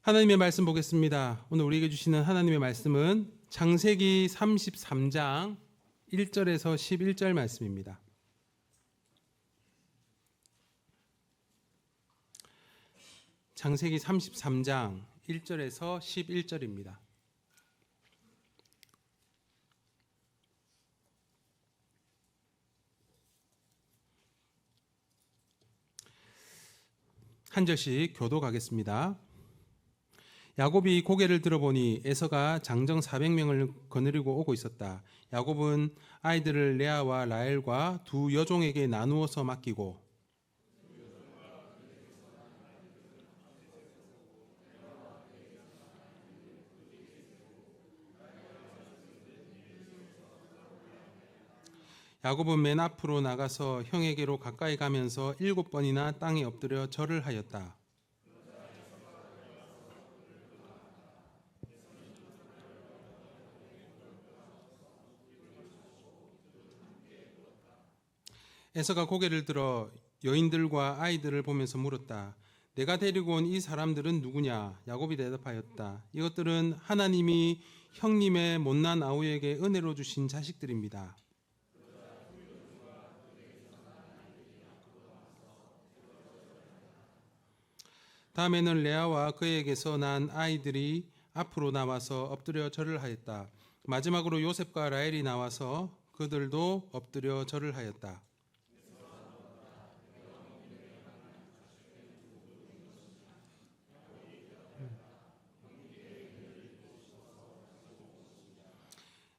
하나님의 말씀 보겠습니다. 오늘 우리에게 주시는 하나님의 말씀은 창세기 33장 1절에서 11절 말씀입니다. 창세기 33장 1절에서 11절입니다. 한 절씩 교독하겠습니다. 야곱이 고개를 들어보니 에서가 장정 400명을 거느리고 오고 있었다. 야곱은 아이들을 레아와 라헬과 두 여종에게 나누어서 맡기고 야곱은 맨 앞으로 나가서 형에게로 가까이 가면서 7번이나 땅에 엎드려 절을 하였다. 에서가 고개를 들어 여인들과 아이들을 보면서 물었다. 내가 데리고 온 이 사람들은 누구냐? 야곱이 대답하였다. 이것들은 하나님이 형님의 못난 아우에게 은혜로 주신 자식들입니다. 다음에는 레아와 그에게서 난 아이들이 앞으로 나와서 엎드려 절을 하였다. 마지막으로 요셉과 라헬이 나와서 그들도 엎드려 절을 하였다.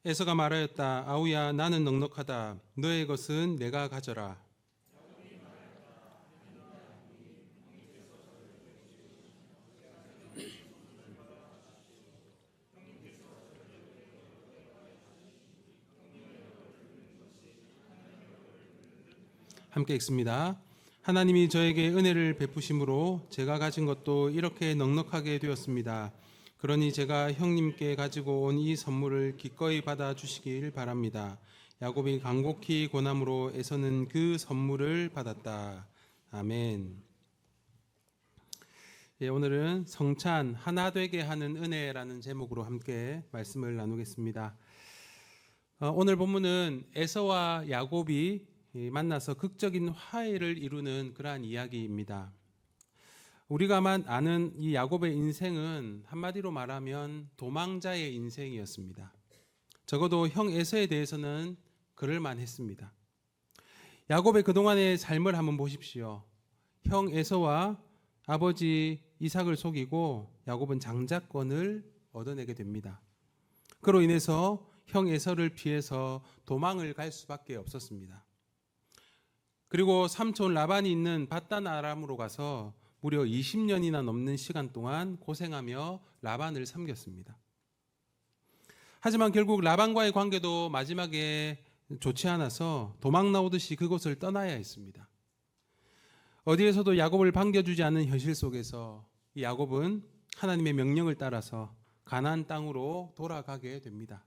에서가 말하였다. 아우야, 나는 넉넉하다. 너의 것은 내가 가져라. 함께 읽습니다. 하나님이 저에게 은혜를 베푸심으로 제가 가진 것도 이렇게 넉넉하게 되었습니다. 그러니 제가 형님께 가지고 온 이 선물을 기꺼이 받아 주시길 바랍니다. 야곱이 간곡히 고남으로 에서는 그 선물을 받았다. 아멘. 오늘은 성찬 하나 되게 하는 은혜라는 제목으로 함께 말씀을 나누겠습니다. 오늘 본문은 에서와 야곱이 만나서 극적인 화해를 이루는 그러한 이야기입니다. 우리가 아는 이 야곱의 인생은 한마디로 말하면 도망자의 인생이었습니다. 적어도 형 에서에 대해서는 그럴 만했습니다. 야곱의 그동안의 삶을 한번 보십시오. 형 에서와 아버지 이삭을 속이고 야곱은 장자권을 얻어내게 됩니다. 그로 인해서 형 에서를 피해서 도망을 갈 수밖에 없었습니다. 그리고 삼촌 라반이 있는 밧단 아람으로 가서 무려 20년이나 넘는 시간 동안 고생하며 라반을 섬겼습니다. 하지만 결국 라반과의 관계도 마지막에 좋지 않아서 도망 나오듯이 그곳을 떠나야 했습니다. 어디에서도 야곱을 반겨주지 않는 현실 속에서 이 야곱은 하나님의 명령을 따라서 가나안 땅으로 돌아가게 됩니다.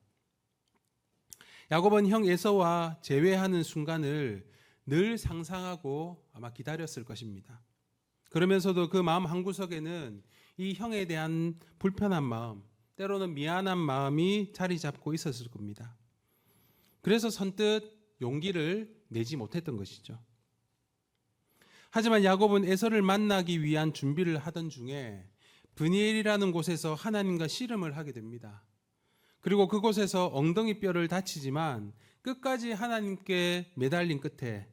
야곱은 형 에서와 재회하는 순간을 늘 상상하고 아마 기다렸을 것입니다. 그러면서도 그 마음 한구석에는 이 형에 대한 불편한 마음, 때로는 미안한 마음이 자리 잡고 있었을 겁니다. 그래서 선뜻 용기를 내지 못했던 것이죠. 하지만 야곱은 에서를 만나기 위한 준비를 하던 중에 브니엘이라는 곳에서 하나님과 씨름을 하게 됩니다. 그리고 그곳에서 엉덩이 뼈를 다치지만 끝까지 하나님께 매달린 끝에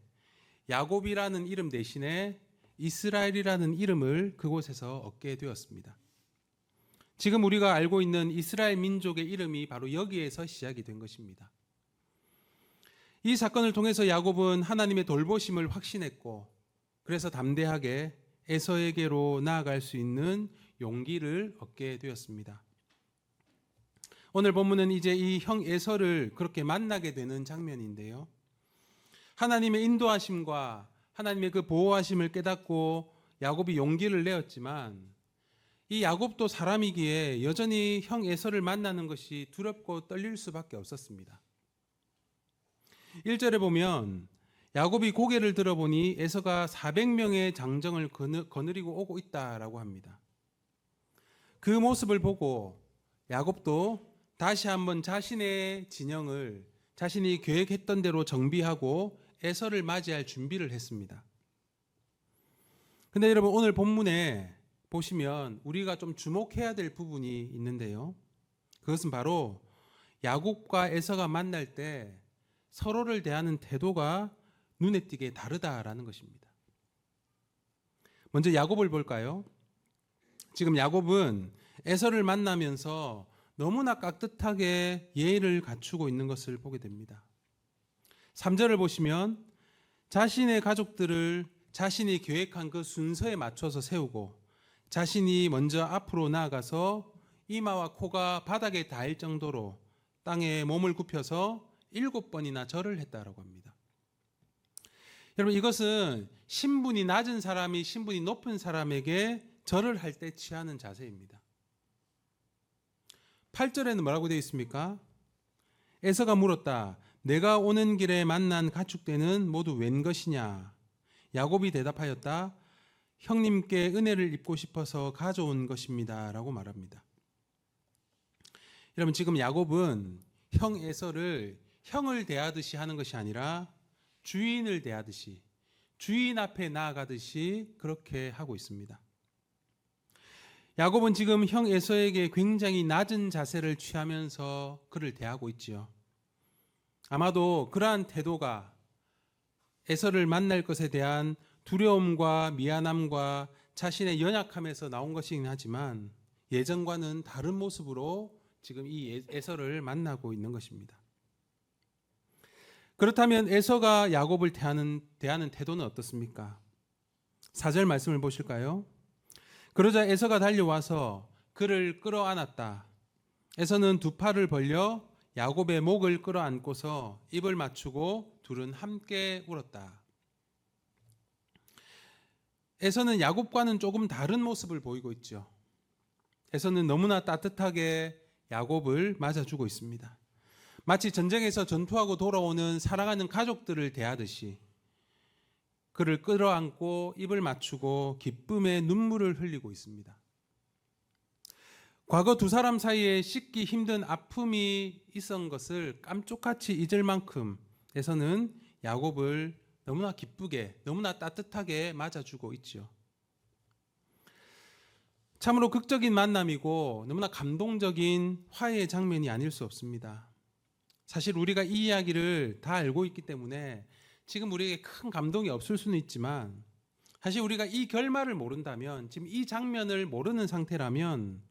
야곱이라는 이름 대신에 이스라엘이라는 이름을 그곳에서 얻게 되었습니다. 지금 우리가 알고 있는 이스라엘 민족의 이름이 바로 여기에서 시작이 된 것입니다. 이 사건을 통해서 야곱은 하나님의 돌보심을 확신했고 그래서 담대하게 에서에게로 나아갈 수 있는 용기를 얻게 되었습니다. 오늘 본문은 이제 이 형 에서를 그렇게 만나게 되는 장면인데요. 하나님의 인도하심과 하나님의 그 보호하심을 깨닫고 야곱이 용기를 내었지만 이 야곱도 사람이기에 여전히 형 에서를 만나는 것이 두렵고 떨릴 수밖에 없었습니다. 1절에 보면 야곱이 고개를 들어보니 에서가 400명의 장정을 거느리고 오고 있다라고 합니다. 그 모습을 보고 야곱도 다시 한번 자신의 진영을 자신이 계획했던 대로 정비하고 에서를 맞이할 준비를 했습니다. 근데 여러분, 오늘 본문에 보시면 우리가 좀 주목해야 될 부분이 있는데요. 그것은 바로 야곱과 에서가 만날 때 서로를 대하는 태도가 눈에 띄게 다르다라는 것입니다. 먼저 야곱을 볼까요? 지금 야곱은 에서를 만나면서 너무나 깍듯하게 예의를 갖추고 있는 것을 보게 됩니다. 3절을 보시면 자신의 가족들을 자신이 계획한 그 순서에 맞춰서 세우고 자신이 먼저 앞으로 나아가서 이마와 코가 바닥에 닿을 정도로 땅에 몸을 굽혀서 7번이나 절을 했다라고 합니다. 여러분, 이것은 신분이 낮은 사람이 신분이 높은 사람에게 절을 할 때 취하는 자세입니다. 8절에는 뭐라고 되어 있습니까? 에서가 물었다. 내가 오는 길에 만난 가축대는 모두 웬 것이냐? 야곱이 대답하였다. 형님께 은혜를 입고 싶어서 가져온 것입니다. 라고 말합니다. 여러분, 지금 야곱은 형 에서를 형을 대하듯이 하는 것이 아니라 주인을 대하듯이, 주인 앞에 나아가듯이 그렇게 하고 있습니다. 야곱은 지금 형 에서에게 굉장히 낮은 자세를 취하면서 그를 대하고 있지요. 아마도 그러한 태도가 에서를 만날 것에 대한 두려움과 미안함과 자신의 연약함에서 나온 것이긴 하지만 예전과는 다른 모습으로 지금 이 에서를 만나고 있는 것입니다. 그렇다면 에서가 야곱을 대하는 태도는 어떻습니까? 4절 말씀을 보실까요? 그러자 에서가 달려와서 그를 끌어안았다. 에서는 두 팔을 벌려 야곱의 목을 끌어안고서 입을 맞추고 둘은 함께 울었다. 에서는 야곱과는 조금 다른 모습을 보이고 있죠. 에서는 너무나 따뜻하게 야곱을 맞아주고 있습니다. 마치 전쟁에서 전투하고 돌아오는 사랑하는 가족들을 대하듯이 그를 끌어안고 입을 맞추고 기쁨의 눈물을 흘리고 있습니다. 과거 두 사람 사이에 씻기 힘든 아픔이 있었던 것을 깜짝같이 잊을 만큼 에서는 야곱을 너무나 기쁘게, 너무나 따뜻하게 맞아주고 있죠. 참으로 극적인 만남이고 너무나 감동적인 화해의 장면이 아닐 수 없습니다. 사실 우리가 이 이야기를 다 알고 있기 때문에 지금 우리에게 큰 감동이 없을 수는 있지만 사실 우리가 이 결말을 모른다면, 지금 이 장면을 모르는 상태라면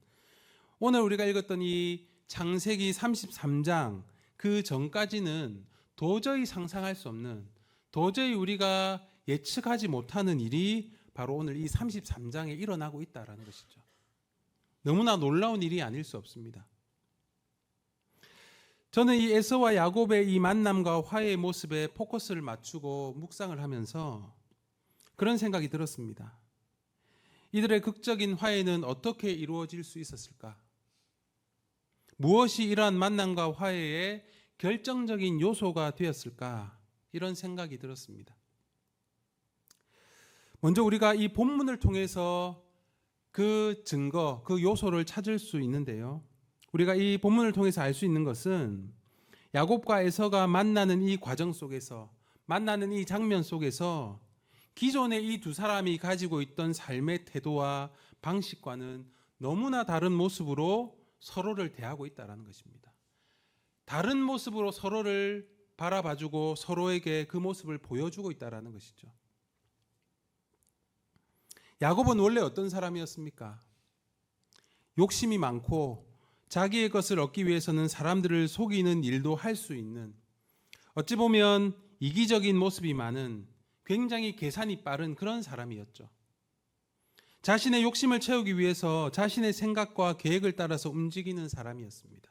오늘 우리가 읽었던 이 창세기 33장 그 전까지는 도저히 상상할 수 없는, 도저히 우리가 예측하지 못하는 일이 바로 오늘 이 33장에 일어나고 있다는 것이죠. 너무나 놀라운 일이 아닐 수 없습니다. 저는 이 에서와 야곱의 이 만남과 화해의 모습에 포커스를 맞추고 묵상을 하면서 그런 생각이 들었습니다. 이들의 극적인 화해는 어떻게 이루어질 수 있었을까? 무엇이 이러한 만남과 화해의 결정적인 요소가 되었을까? 이런 생각이 들었습니다. 먼저 우리가 이 본문을 통해서 그 증거, 그 요소를 찾을 수 있는데요. 우리가 이 본문을 통해서 알 수 있는 것은 야곱과 에서가 만나는 이 과정 속에서, 만나는 이 장면 속에서 기존의 이 두 사람이 가지고 있던 삶의 태도와 방식과는 너무나 다른 모습으로 서로를 대하고 있다는 것입니다. 다른 모습으로 서로를 바라봐주고 서로에게 그 모습을 보여주고 있다는 것이죠. 야곱은 원래 어떤 사람이었습니까? 욕심이 많고 자기의 것을 얻기 위해서는 사람들을 속이는 일도 할 수 있는, 어찌 보면 이기적인 모습이 많은, 굉장히 계산이 빠른 그런 사람이었죠. 자신의 욕심을 채우기 위해서 자신의 생각과 계획을 따라서 움직이는 사람이었습니다.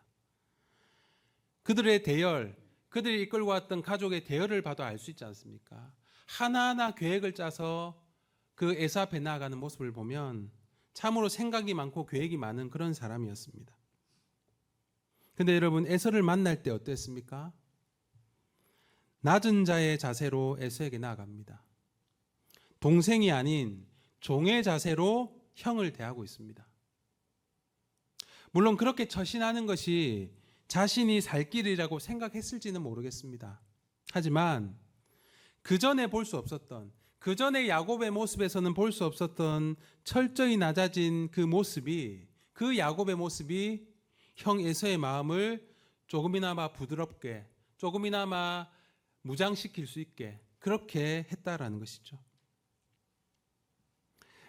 그들의 대열, 그들이 이끌고 왔던 가족의 대열을 봐도 알 수 있지 않습니까? 하나하나 계획을 짜서 그 에서 앞에 나아가는 모습을 보면 참으로 생각이 많고 계획이 많은 그런 사람이었습니다. 근데 여러분, 에서를 만날 때 어땠습니까? 낮은 자의 자세로 에서에게 나아갑니다. 동생이 아닌 종의 자세로 형을 대하고 있습니다. 물론 그렇게 처신하는 것이 자신이 살 길이라고 생각했을지는 모르겠습니다. 하지만 그 전에 볼 수 없었던, 그 전에 야곱의 모습에서는 볼 수 없었던 철저히 낮아진 그 모습이, 그 야곱의 모습이 형 에서의 마음을 조금이나마 부드럽게, 조금이나마 무장시킬 수 있게 그렇게 했다라는 것이죠.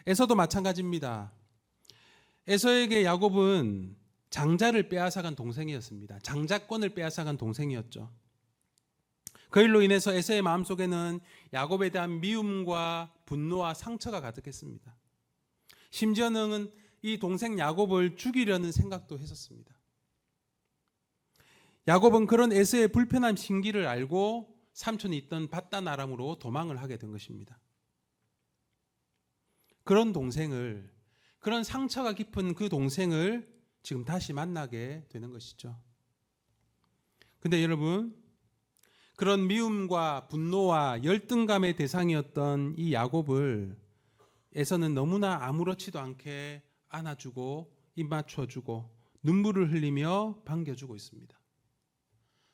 에서도 마찬가지입니다. 에서에게 야곱은 장자를 빼앗아간 동생이었습니다. 장자권을 빼앗아간 동생이었죠. 그 일로 인해서 에서의 마음속에는 야곱에 대한 미움과 분노와 상처가 가득했습니다. 심지어는 이 동생 야곱을 죽이려는 생각도 했었습니다. 야곱은 그런 에서의 불편한 심기를 알고 삼촌이 있던 밧단 아람으로 도망을 하게 된 것입니다. 그런 동생을, 그런 상처가 깊은 그 동생을 지금 다시 만나게 되는 것이죠. 근데 여러분, 그런 미움과 분노와 열등감의 대상이었던 이 야곱을 에서는 너무나 아무렇지도 않게 안아주고 입 맞춰주고 눈물을 흘리며 반겨주고 있습니다.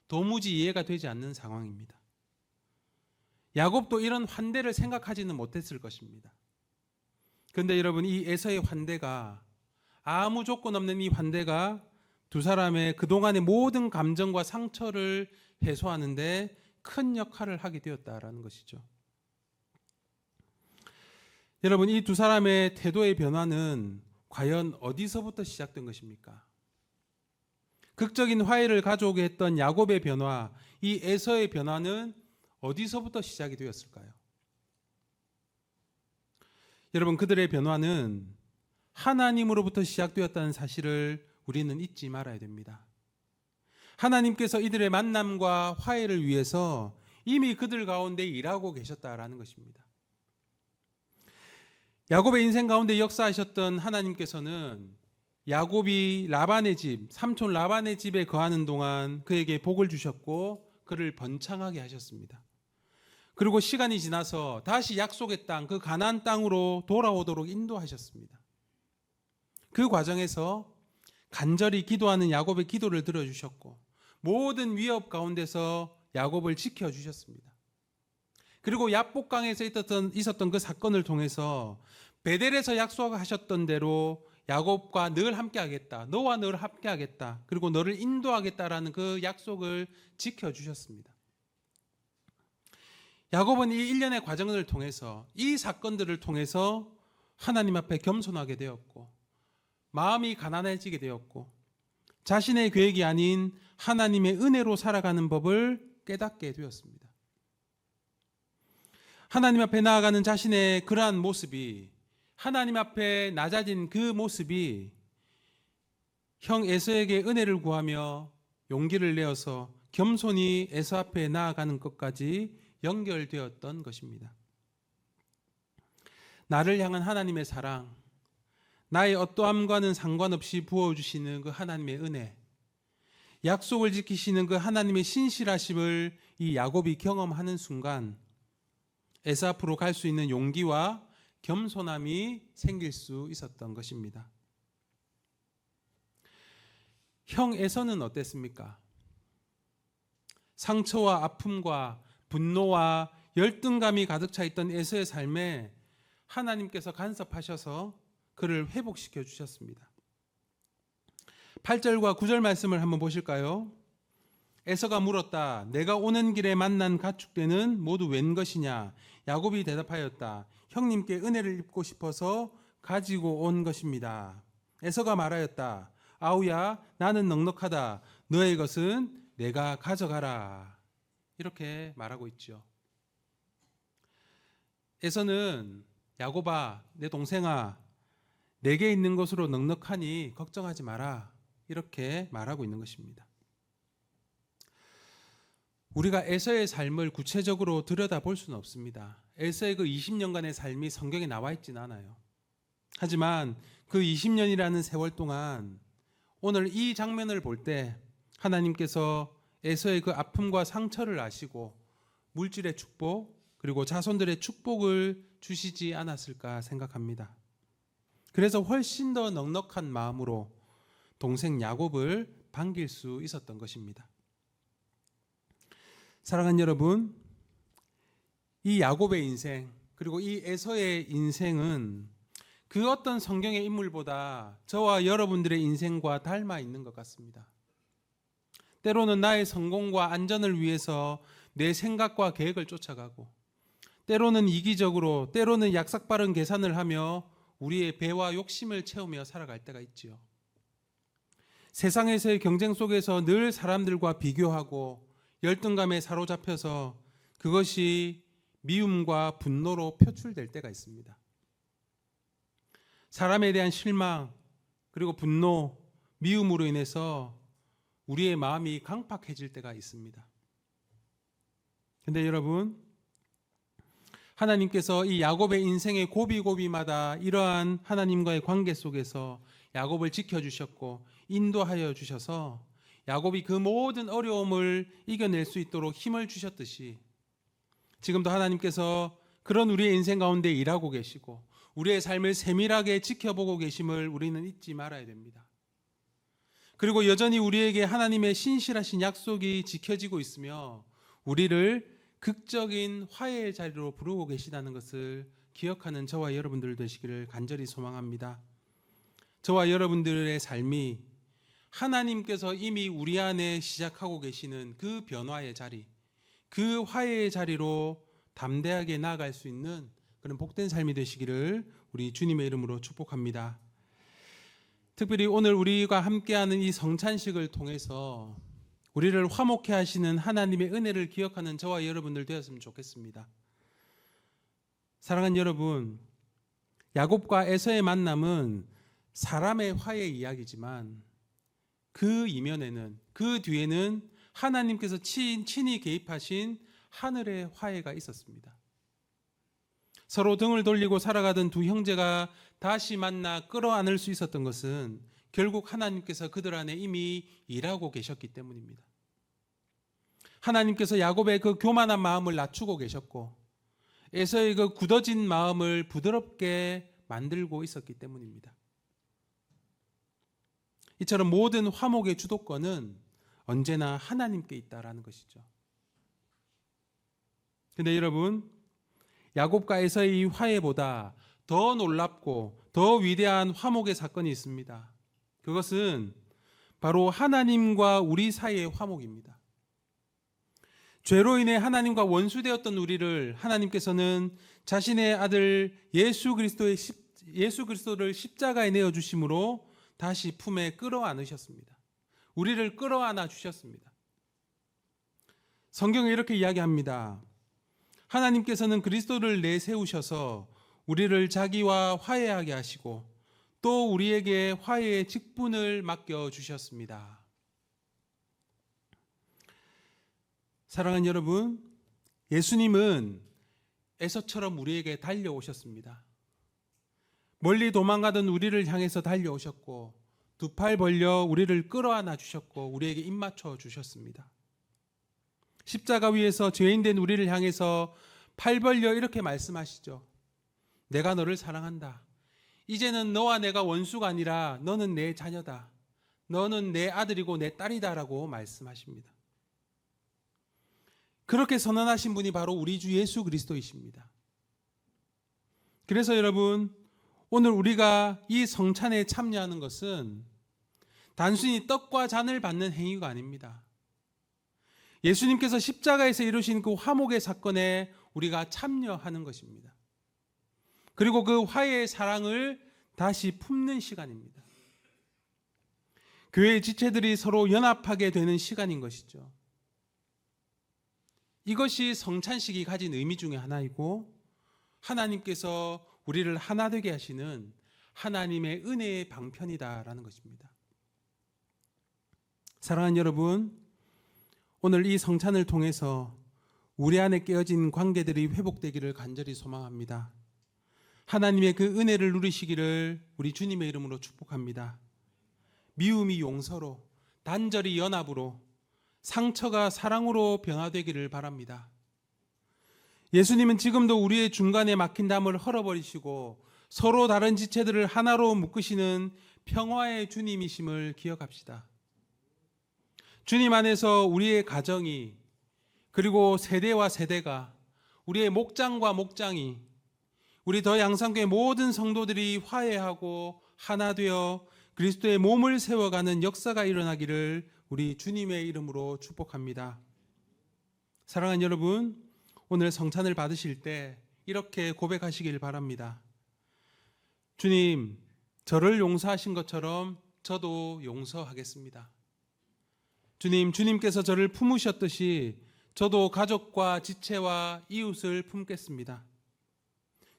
도무지 이해가 되지 않는 상황입니다. 야곱도 이런 환대를 생각하지는 못했을 것입니다. 그런데 여러분, 이 에서의 환대가, 아무 조건 없는 이 환대가 두 사람의 그동안의 모든 감정과 상처를 해소하는데 큰 역할을 하게 되었다라는 것이죠. 여러분, 이 두 사람의 태도의 변화는 과연 어디서부터 시작된 것입니까? 극적인 화해를 가져오게 했던 야곱의 변화, 이 에서의 변화는 어디서부터 시작이 되었을까요? 여러분, 그들의 변화는 하나님으로부터 시작되었다는 사실을 우리는 잊지 말아야 됩니다. 하나님께서 이들의 만남과 화해를 위해서 이미 그들 가운데 일하고 계셨다라는 것입니다. 야곱의 인생 가운데 역사하셨던 하나님께서는 야곱이 라반의 집, 삼촌 라반의 집에 거하는 동안 그에게 복을 주셨고 그를 번창하게 하셨습니다. 그리고 시간이 지나서 다시 약속의 땅, 그 가나안 땅으로 돌아오도록 인도하셨습니다. 그 과정에서 간절히 기도하는 야곱의 기도를 들어주셨고 모든 위협 가운데서 야곱을 지켜주셨습니다. 그리고 야복강에서 있었던 그 사건을 통해서 베델에서 약속하셨던 대로 야곱과 늘 함께하겠다, 너와 늘 함께하겠다, 그리고 너를 인도하겠다라는 그 약속을 지켜주셨습니다. 야곱은 이 일련의 과정을 통해서, 이 사건들을 통해서 하나님 앞에 겸손하게 되었고 마음이 가난해지게 되었고 자신의 계획이 아닌 하나님의 은혜로 살아가는 법을 깨닫게 되었습니다. 하나님 앞에 나아가는 자신의 그러한 모습이, 하나님 앞에 낮아진 그 모습이 형 에서에게 은혜를 구하며 용기를 내어서 겸손히 에서 앞에 나아가는 것까지 연결되었던 것입니다. 나를 향한 하나님의 사랑, 나의 어떠함과는 상관없이 부어주시는 그 하나님의 은혜, 약속을 지키시는 그 하나님의 신실하심을 이 야곱이 경험하는 순간 에서 앞으로 갈 수 있는 용기와 겸손함이 생길 수 있었던 것입니다. 형 에서는 어땠습니까? 상처와 아픔과 분노와 열등감이 가득 차 있던 에서의 삶에 하나님께서 간섭하셔서 그를 회복시켜 주셨습니다. 8절과 9절 말씀을 한번 보실까요? 에서가 물었다. 내가 오는 길에 만난 가축대는 모두 웬 것이냐? 야곱이 대답하였다. 형님께 은혜를 입고 싶어서 가지고 온 것입니다. 에서가 말하였다. 아우야, 나는 넉넉하다. 너의 것은 내가 가져가라. 이렇게 말하고 있죠. 에서는 야곱아, 내 동생아, 내게 있는 것으로 넉넉하니 걱정하지 마라. 이렇게 말하고 있는 것입니다. 우리가 에서의 삶을 구체적으로 들여다볼 수는 없습니다. 에서의 그 20년간의 삶이 성경에 나와 있지는 않아요. 하지만 그 20년이라는 세월 동안 오늘 이 장면을 볼 때 하나님께서 에서의 그 아픔과 상처를 아시고 물질의 축복 그리고 자손들의 축복을 주시지 않았을까 생각합니다. 그래서 훨씬 더 넉넉한 마음으로 동생 야곱을 반길 수 있었던 것입니다. 사랑하는 여러분, 이 야곱의 인생 그리고 이 에서의 인생은 그 어떤 성경의 인물보다 저와 여러분들의 인생과 닮아 있는 것 같습니다. 때로는 나의 성공과 안전을 위해서 내 생각과 계획을 쫓아가고, 때로는 이기적으로, 때로는 약삭빠른 계산을 하며 우리의 배와 욕심을 채우며 살아갈 때가 있지요. 세상에서의 경쟁 속에서 늘 사람들과 비교하고 열등감에 사로잡혀서 그것이 미움과 분노로 표출될 때가 있습니다. 사람에 대한 실망, 그리고 분노, 미움으로 인해서 우리의 마음이 강팍해질 때가 있습니다. 근데 여러분, 하나님께서 이 야곱의 인생의 고비고비마다 이러한 하나님과의 관계 속에서 야곱을 지켜주셨고 인도하여 주셔서 야곱이 그 모든 어려움을 이겨낼 수 있도록 힘을 주셨듯이, 지금도 하나님께서 그런 우리의 인생 가운데 일하고 계시고 우리의 삶을 세밀하게 지켜보고 계심을 우리는 잊지 말아야 됩니다. 그리고 여전히 우리에게 하나님의 신실하신 약속이 지켜지고 있으며 우리를 극적인 화해의 자리로 부르고 계시다는 것을 기억하는 저와 여러분들 되시기를 간절히 소망합니다. 저와 여러분들의 삶이 하나님께서 이미 우리 안에 시작하고 계시는 그 변화의 자리, 그 화해의 자리로 담대하게 나아갈 수 있는 그런 복된 삶이 되시기를 우리 주님의 이름으로 축복합니다. 특별히 오늘 우리가 함께하는 이 성찬식을 통해서 우리를 화목해 하시는 하나님의 은혜를 기억하는 저와 여러분들 되었으면 좋겠습니다. 사랑하는 여러분, 야곱과 에서의 만남은 사람의 화해 이야기지만 그 이면에는, 그 뒤에는 하나님께서 친히 개입하신 하늘의 화해가 있었습니다. 서로 등을 돌리고 살아가던 두 형제가 다시 만나 끌어안을 수 있었던 것은 결국 하나님께서 그들 안에 이미 일하고 계셨기 때문입니다. 하나님께서 야곱의 그 교만한 마음을 낮추고 계셨고 에서의 그 굳어진 마음을 부드럽게 만들고 있었기 때문입니다. 이처럼 모든 화목의 주도권은 언제나 하나님께 있다라는 것이죠. 근데 여러분, 야곱과 에서의 이 화해보다 더 놀랍고 더 위대한 화목의 사건이 있습니다. 그것은 바로 하나님과 우리 사이의 화목입니다. 죄로 인해 하나님과 원수되었던 우리를 하나님께서는 자신의 아들 예수 그리스도를 십자가에 내어 주심으로 다시 품에 끌어안으셨습니다. 우리를 끌어안아 주셨습니다. 성경에 이렇게 이야기합니다. 하나님께서는 그리스도를 내세우셔서 우리를 자기와 화해하게 하시고 또 우리에게 화해의 직분을 맡겨 주셨습니다. 사랑하는 여러분, 예수님은 에서처럼 우리에게 달려오셨습니다. 멀리 도망가던 우리를 향해서 달려오셨고 두 팔 벌려 우리를 끌어안아 주셨고 우리에게 입 맞춰 주셨습니다. 십자가 위에서 죄인된 우리를 향해서 팔 벌려 이렇게 말씀하시죠. 내가 너를 사랑한다. 이제는 너와 내가 원수가 아니라 너는 내 자녀다. 너는 내 아들이고 내 딸이다라고 말씀하십니다. 그렇게 선언하신 분이 바로 우리 주 예수 그리스도이십니다. 그래서 여러분, 오늘 우리가 이 성찬에 참여하는 것은 단순히 떡과 잔을 받는 행위가 아닙니다. 예수님께서 십자가에서 이루신 그 화목의 사건에 우리가 참여하는 것입니다. 그리고 그 화해의 사랑을 다시 품는 시간입니다. 교회의 지체들이 서로 연합하게 되는 시간인 것이죠. 이것이 성찬식이 가진 의미 중에 하나이고 하나님께서 우리를 하나 되게 하시는 하나님의 은혜의 방편이다라는 것입니다. 사랑하는 여러분, 오늘 이 성찬을 통해서 우리 안에 깨어진 관계들이 회복되기를 간절히 소망합니다. 하나님의 그 은혜를 누리시기를 우리 주님의 이름으로 축복합니다. 미움이 용서로, 단절이 연합으로, 상처가 사랑으로 변화되기를 바랍니다. 예수님은 지금도 우리의 중간에 막힌 담을 헐어버리시고 서로 다른 지체들을 하나로 묶으시는 평화의 주님이심을 기억합시다. 주님 안에서 우리의 가정이, 그리고 세대와 세대가, 우리의 목장과 목장이, 우리 더 양산교회 모든 성도들이 화해하고 하나 되어 그리스도의 몸을 세워가는 역사가 일어나기를 우리 주님의 이름으로 축복합니다. 사랑하는 여러분, 오늘 성찬을 받으실 때 이렇게 고백하시길 바랍니다. 주님, 저를 용서하신 것처럼 저도 용서하겠습니다. 주님, 주님께서 저를 품으셨듯이 저도 가족과 지체와 이웃을 품겠습니다.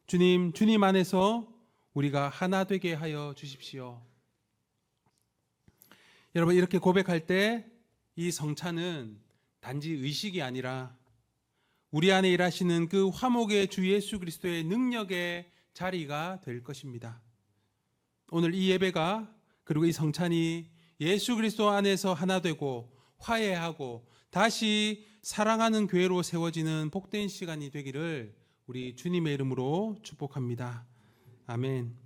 주님, 주님 안에서 우리가 하나 되게 하여 주십시오. 여러분, 이렇게 고백할 때 이 성찬은 단지 의식이 아니라 우리 안에 일하시는 그 화목의 주 예수 그리스도의 능력의 자리가 될 것입니다. 오늘 이 예배가, 그리고 이 성찬이 예수 그리스도 안에서 하나 되고 화해하고 다시 사랑하는 교회로 세워지는 복된 시간이 되기를 우리 주님의 이름으로 축복합니다. 아멘.